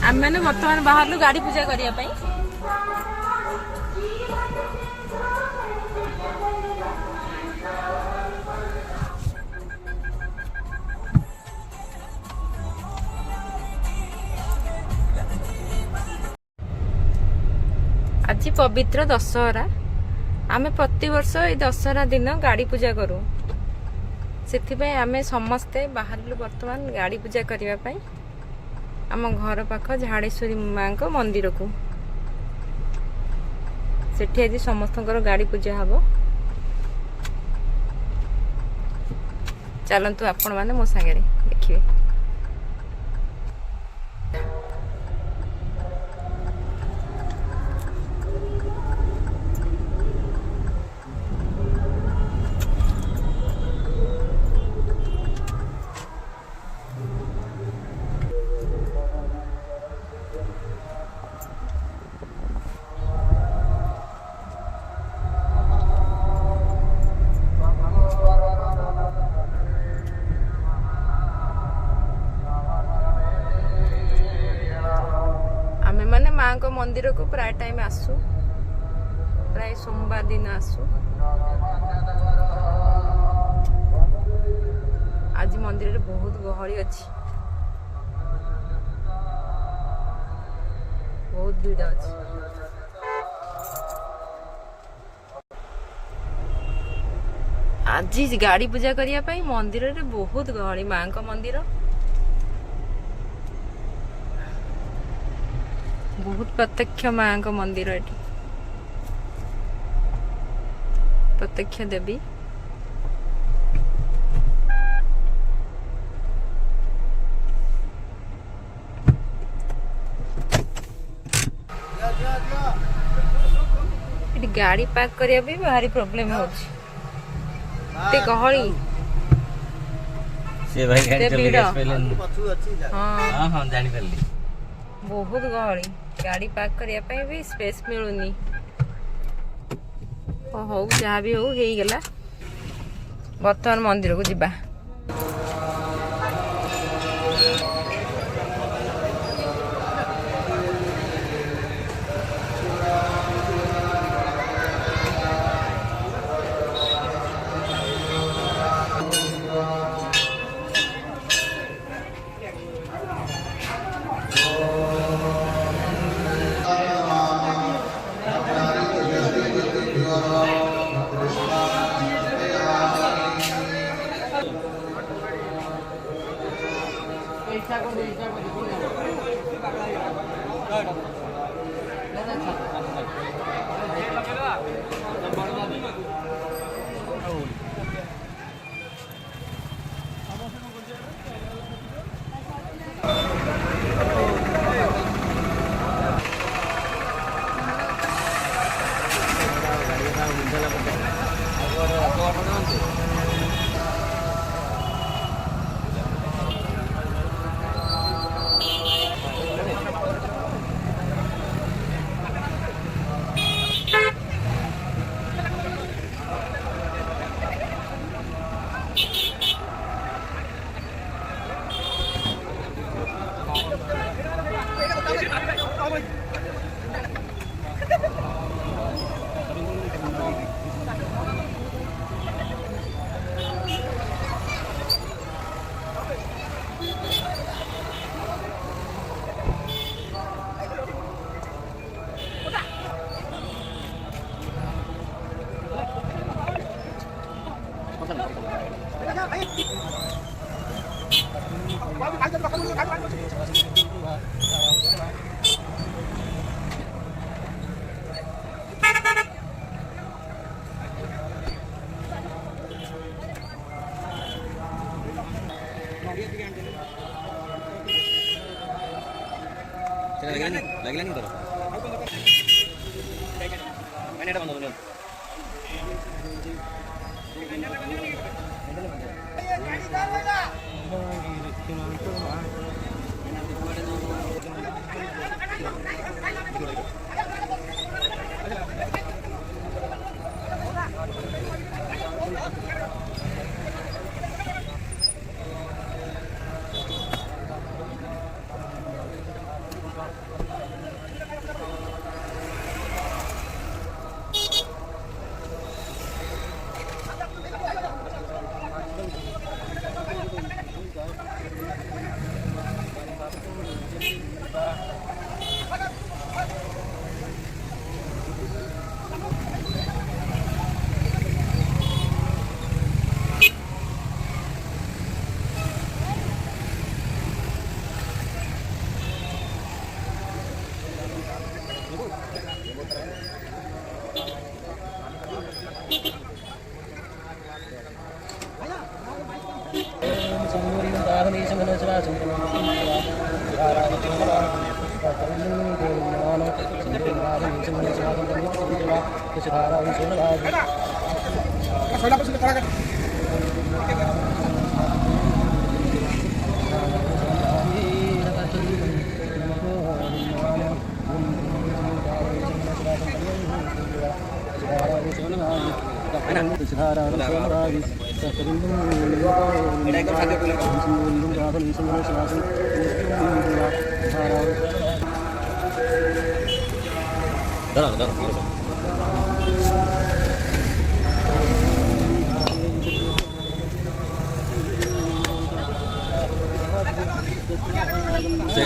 आम मैंने बर्तमान बाहर गाड़ी पूजा करने आज पवित्र दशहरा आमे प्रति वर्ष ये दशहरा दिन गाड़ी पूजा करूँ से आमे समस्ते बाहर बर्तमान गाड़ी पूजा करने आम घर पाख झाड़ेश्वरी माँ को मंदिर को सेठी आज समस्त गाड़ी पूजा हम चलतु आपण मैंने मो सागे देखिए। माँ को मंदिर को प्राय टाइम आसु प्राय सोमवार दिन आसु आज मंदिर रे बहुत गहली अच्छी बहुत भीड़ अच्छी आज गाड़ी पूजा करने मंदिर रे बहुत गहली माँ को मंदिर बहुत प्रत्यक्ष माँ का मंदिर है प्रत्यक्ष देवी गाड़ी पार्क करने भी भारी प्रॉब्लम होची गहली से भाई गाड़ी चले गए हां हां जानि परली बहुत गहली गाड़ी पार्क करने भी स्पेस मिलूनी हो जहाँ भी हो गला बर्तमान मंदिर को जीवा lagi lagi terus. Ini ada bantu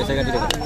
Saya ganti dulu.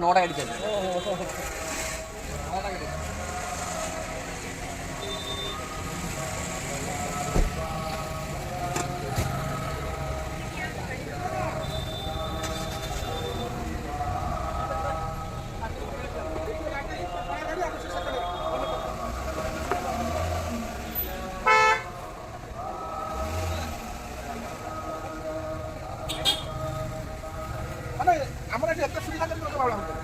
Not അടിച്ചത് আমরা এটা একটা সুবিধা করে